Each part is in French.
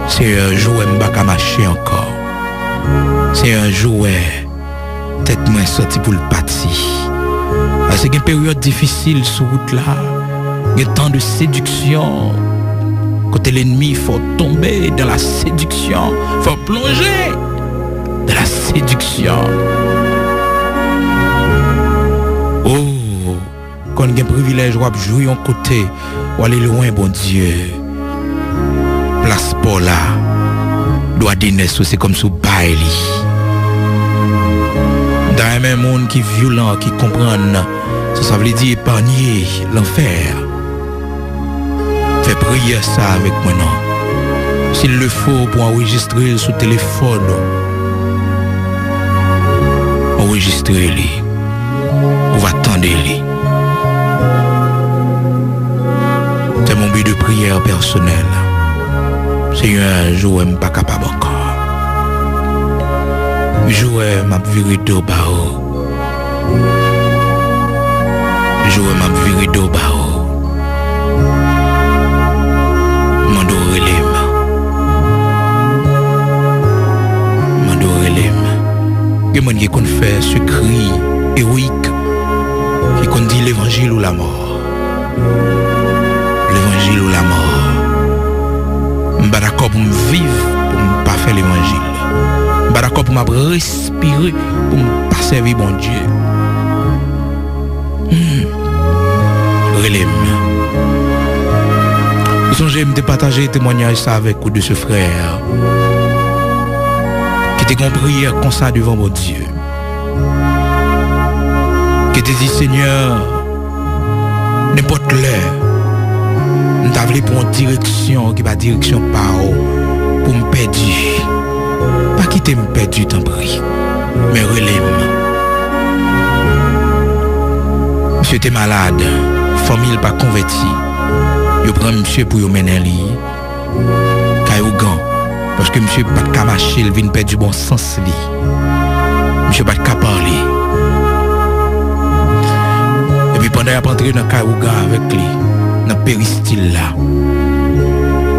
C'est un jouet m'baka marcher encore. C'est un jouet tête moins sorti pour le parti. Parce qu'il y a une période difficile sur route là. Il y a tant de séduction. Côté l'ennemi, il faut tomber dans la séduction. Il faut plonger dans la séduction. Oh, quand il y a un privilège, on va jouer en côté, ou aller loin, bon Dieu. Place pour là. Doit dîner, c'est comme sous Bailey. Dans un même monde qui est violent, qui comprend, ça veut dire épargner l'enfer. Fais prier ça avec moi, non. S'il le faut pour enregistrer sur téléphone, enregistrer-les. On va attendre-les. C'est mon but de prière personnelle. C'est un jour, je ne suis pas capable encore. Jouer m'a viré d'eau bao. Jouer m'a viré d'eau bao. M'adore les mains. Il y a des gens qui fait ce cri héroïque qui dit l'évangile ou la mort. L'évangile ou la mort. Je suis d'accord pour me vivre, pour ne pas faire l'évangile. Je suis d'accord pour me respirer, pour ne pas servir mon Dieu. Relève. Vous songez de partager un témoignage ça avec vous de ce frère qui était en prière comme ça devant mon Dieu. Qui te dit Seigneur, n'importe l'heure, nous t'avons pour une direction qui va direction par où pour me perdre. Pas quitter me perdre, t'en prie, mais relève. Monsieur était malade, famille pas convertie. Je prends monsieur pour y mener lui. Caillou parce que monsieur pas de marcher, il vient perdre du bon sens lui. Monsieur pas de parler. Et puis pendant qu'il est entré dans Caïouga avec lui, dans le péristyle là,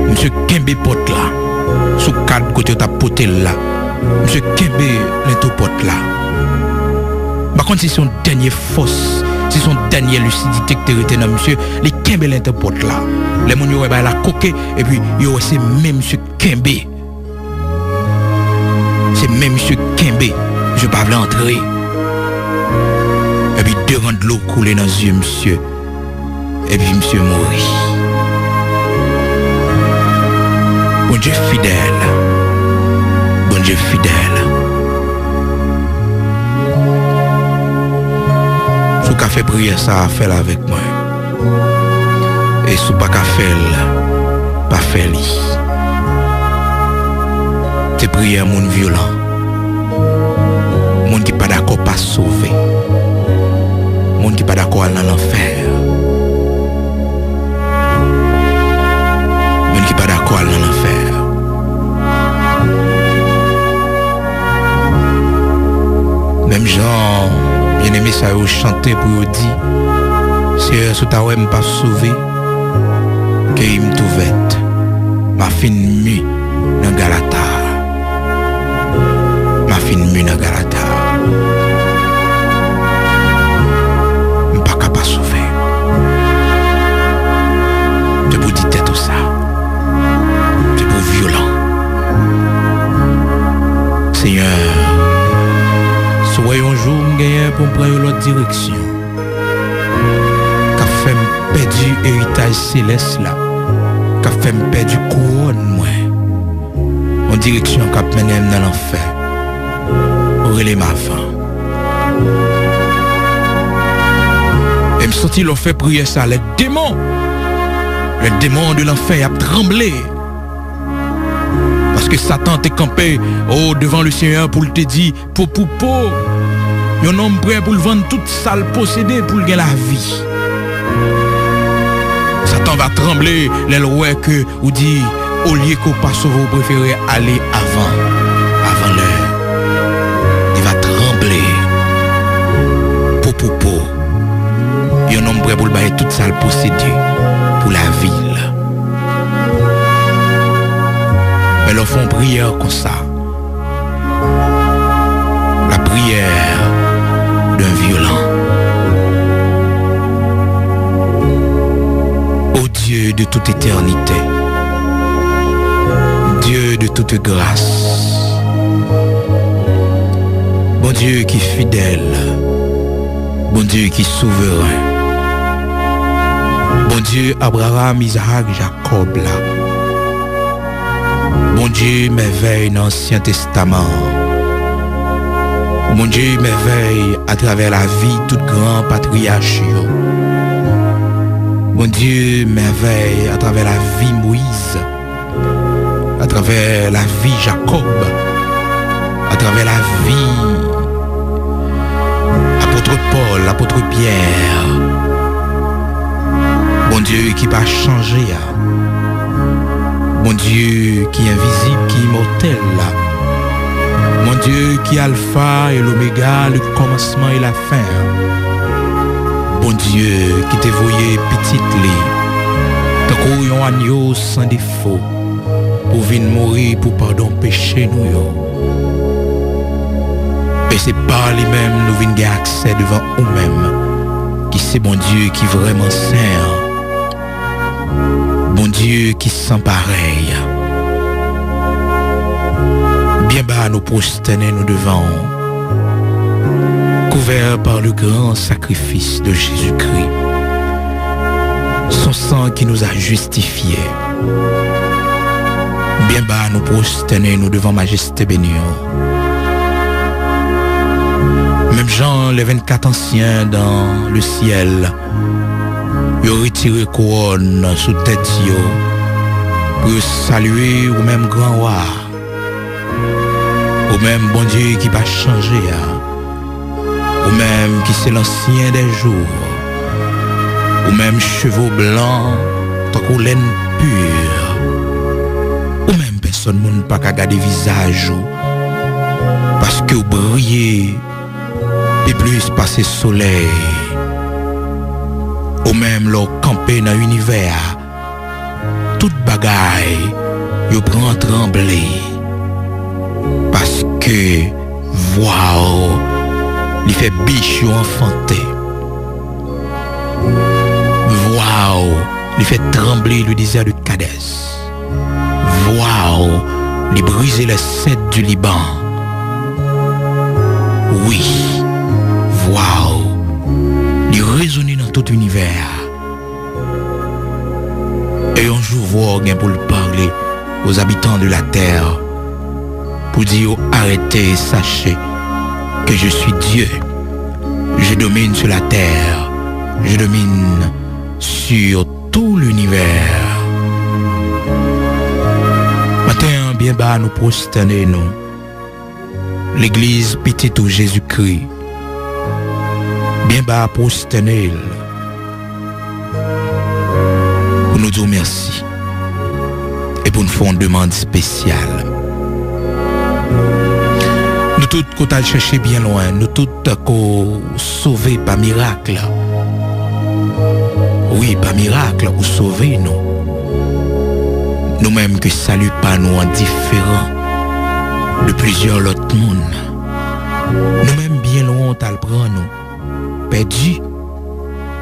monsieur Kembe pote là, sous quatre côtés de ta pote là, monsieur Kembe l'into pote là. Par contre, c'est son dernier force, c'est son dernier lucidité que tu as dans monsieur, les Kembe l'into pote là. Les gens qui ont la coquée, et puis c'est même monsieur Kembe. C'est même monsieur Kembe, je ne peux pas entrer. Et puis devant de l'eau couler dans les yeux, monsieur. Et puis monsieur mourit. Bon Dieu fidèle. Bon Dieu fidèle. Si vous avez fait prier ça, faites avec moi. Et si vous n'avez pas fait, pas fait. C'est prier à mon violent. Mon qui n'est pas d'accord pas sauver. Mon qui n'est pas d'accord dans l'enfer. Mon qui n'est pas d'accord dans l'enfer. Même gens, bien aimé ça, vous chanter pour vous dire, c'est ce que vous n'avez pas sauvé, que il me trouvait, ma fine mue dans Galata. Ma fine mue dans Galata. Seigneur, soyons un jour pour prendre l'autre direction. Qu'a fait me perdre l'héritage céleste là. Qu'a fait me perdre couronne moi. En direction qu'a mené dans l'enfer. Relais ma fin. Et me sentit l'on fait prier ça. Les démons de l'enfer a tremblé. Parce que Satan t'est campé devant le Seigneur pour te dire, pour. Un homme prêt pour le vendre toute sale possédée pour gagner la vie. Satan va trembler, les lois que ou dit, au lieu qu'on passe, vous préférez aller avant l'heure. Il va trembler. Pour. Un homme prêt pour le bailler toute sale possédée pour la ville. leur font prière comme ça. La prière d'un violent. Ô Dieu de toute éternité, Dieu de toute grâce, bon Dieu qui est fidèle, bon Dieu qui est souverain, bon Dieu Abraham, Isaac, Jacob là, bon Dieu merveille dans l'Ancien Testament, bon Dieu merveille à travers la vie tout grand patriarche, bon Dieu merveille à travers la vie Moïse, à travers la vie Jacob, à travers la vie apôtre Paul, apôtre Pierre. Bon Dieu qui va changer. Bon Dieu qui est invisible, qui est immortel. Mon Dieu qui est alpha et l'oméga, le commencement et la fin. Bon Dieu qui t'est voyé petite lit, tant qu'on agneau sans défaut, pour venir mourir pour pardon péché nous. Et c'est par lui-même nous venons gagner accès devant nous-mêmes, qui c'est bon Dieu qui est vraiment saint, bon Dieu qui sent pareil. Bien bas nous prosterner nous devant, couverts par le grand sacrifice de Jésus-Christ, son sang qui nous a justifiés. Bien bas nous prosterner nous devant majesté bénie. Même Jean, les 24 anciens dans le ciel, ils ont retiré couronne sous tête pour saluer au même grand roi, au même bon Dieu qui va changer, au même qui c'est l'ancien des jours, au même cheveux blancs, tant qu'on laine pure, au même personne ne peut pas garder visage, parce que vous brillez. Et plus passer soleil, ou même leur camper dans l'univers, toute bagaille, yo prend trembler, parce que, waouh, il fait biche yo enfanté, waouh, il fait trembler le désert de Kadès, waouh, il brise les cèdres du Liban, oui. Waouh! Il résonne dans tout l'univers. Et un jour, voir pour le parler aux habitants de la terre, pour dire arrêtez, sachez que je suis Dieu. Je domine sur la terre. Je domine sur tout l'univers. Matin, bien bas, nous prosterner, nous. L'église petite où Jésus-Christ. Bien bas prosterner pour nous dire merci et pour nous faire une demande spéciale. Nous tous qu'on a cherché bien loin, nous tous qu'on sauvé par miracle. Oui, par miracle, ou sauvé nous. Nous-mêmes que salut pas nous indifférents de plusieurs autres mondes. Nous-mêmes bien loin on t'a le prend nous. Perdu,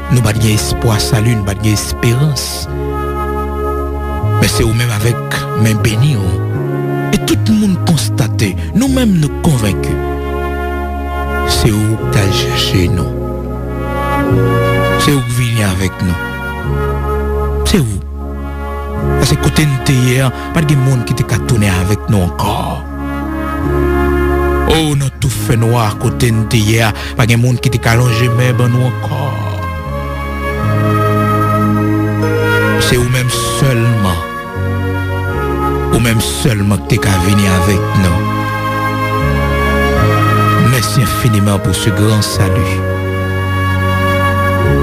nous n'avons pas d'espoir, salut, nous n'avons pas d'espérance. Mais c'est nous-mêmes avec main bénie. Et tout le monde constaté, nous-mêmes nous convaincus. C'est où qui a cherché nous. C'est où qui vient avec nous. C'est où. Parce que côté de hier, pas de monde qui t'a tourné avec nous encore. Oh, nous tout fait noir côté de hier, pas de monde qui t'a allongé mais ben nous encore. C'est ou même seulement que t'es qu'à venir avec nous. Merci infiniment pour ce grand salut.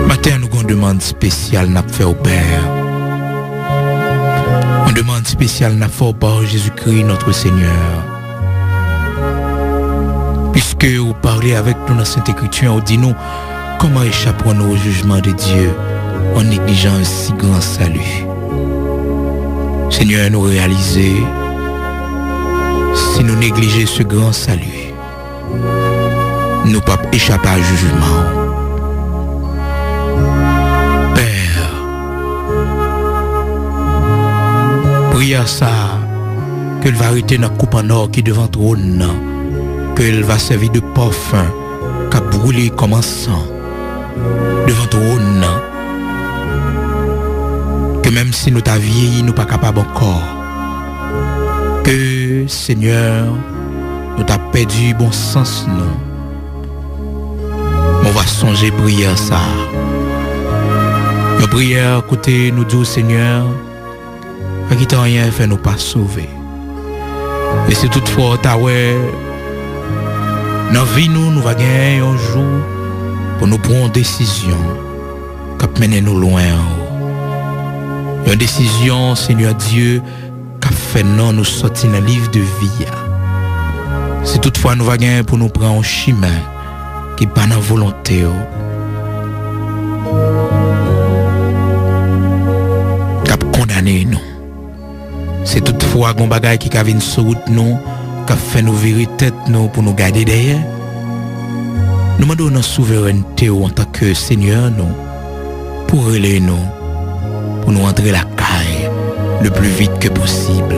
Matin, nous avons une demande spéciale n'a fait au Père. Une demande spéciale n'a fait par Jésus-Christ notre Seigneur. Puisque vous parlez avec nous dans cette écriture, vous dites nous comment échapperons-nous au jugement de Dieu en négligeant un si grand salut. Seigneur, nous réaliser Si nous négligeons ce grand salut, nous ne pouvons pas échapper à jugement. Père, prière ça, qu'elle va arrêter notre coupe en or qui est devant le trône, qu'elle va servir de parfum, qu'a brûlé comme un sang devant le trône, que même si nous t'avons vieilli, nous ne sommes pas capables encore. Que, Seigneur, nous t'avons perdu bon sens, nous. On va songer prière ça. Nos prières, écoutez, nous disons, Seigneur, à qui t'as rien fait, nous pas sauver. Et si toutefois, t'as ouais, dans la vie, nous va gagner un jour pour nous prendre une décision qui mène nous loin en haut. Une décision, Seigneur Dieu, qui fait non nous sortir dans le livre de vie. Si toutefois nous va gagner pour nous prendre un chemin qui n'est pas dans la volonté, qui a condamné nous. C'est toutefois un bagage qui a vu sur route nous, qui a fait nous virer tête nous pour nous garder derrière. Nous demandons notre souveraineté en tant que Seigneur nous, pour relayer nous, pour nous entrer la caille le plus vite que possible.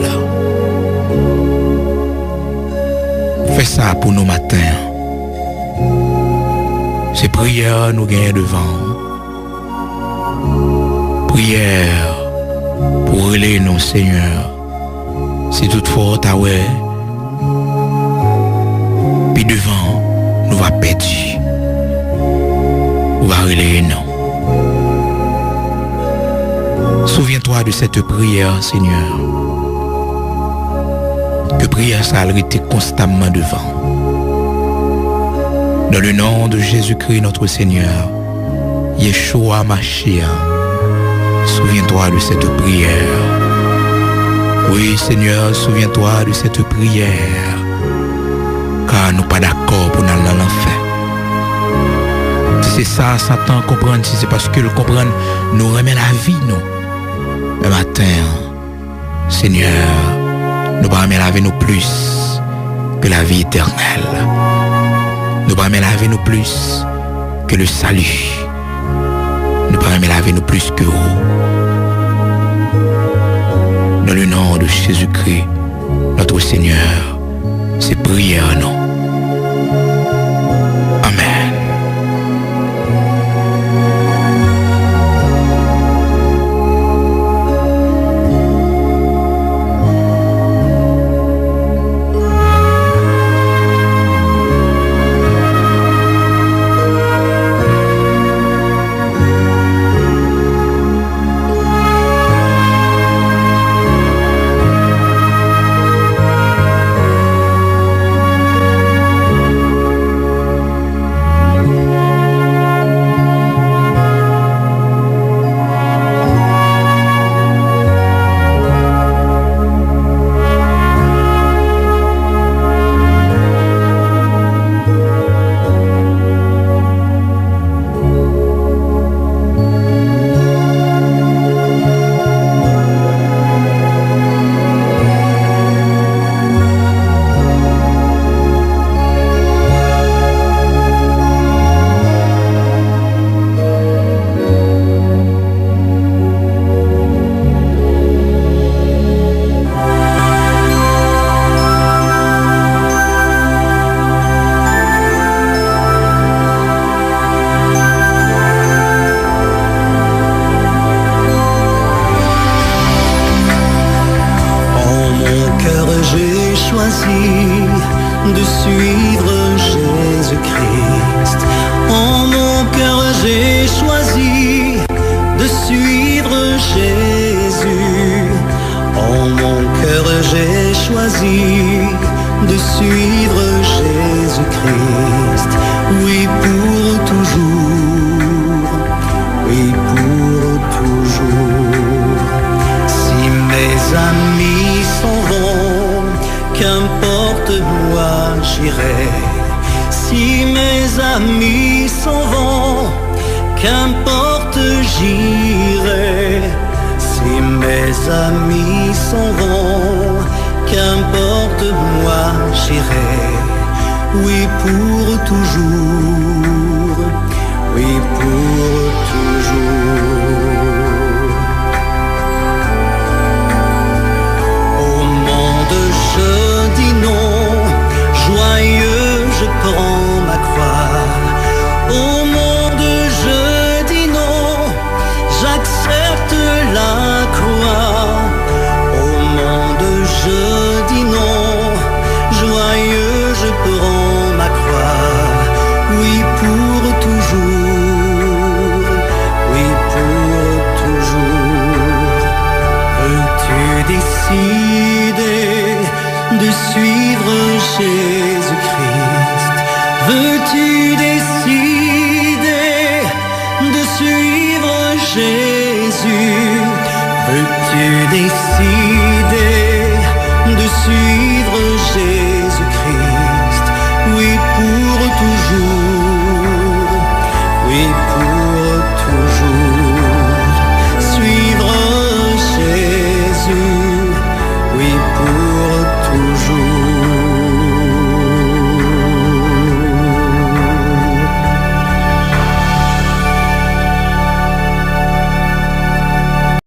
Fais ça pour nos matins. Ces prières nous gagnent devant. Prière pour relayer nous, Seigneur. Si toutefois t'as ouais, puis devant, nous va perdre. Nous va relayer nous. Souviens-toi de cette prière, Seigneur. Que prière ça a été constamment devant. Dans le nom de Jésus-Christ, notre Seigneur, Yeshua Mashiach, souviens-toi de cette prière. Oui, Seigneur, souviens-toi de cette prière. Car nous pas d'accord pour aller dans l'enfer. Si c'est ça, Satan comprend, si c'est parce que le comprendre nous remet la vie, nous. Le matin, Seigneur, nous pas remettre la vie nous plus que la vie éternelle. Nous pas remettre la vie nous plus que le salut. Nous pas remettre la vie nous plus que vous. Dans le nom de Jésus-Christ, notre Seigneur, c'est prière, non. Amen. de suivre Jésus-Christ. En mon cœur j'ai choisi de suivre Jésus. En mon cœur j'ai choisi de suivre Jésus-Christ. Oui, pour toujours. Oui, pour toujours. Si mes amis s'en vont, qu'importe moi j'irai. Si mes amis s'en vont, qu'importe j'irai. Si mes amis s'en vont, qu'importe, moi j'irai, oui pour toujours, oui pour toujours. Au monde je dis non, joyeux je prends ma croix. Au monde je dis non, j'accepte la croix. Au monde je dis non, joyeux je prends ma croix. Oui pour toujours, oui pour toujours. Veux-tu décider de suivre Jésus-Christ? Veux-tu décider de suivre Jésus? Veux-tu décider de suivre Jésus?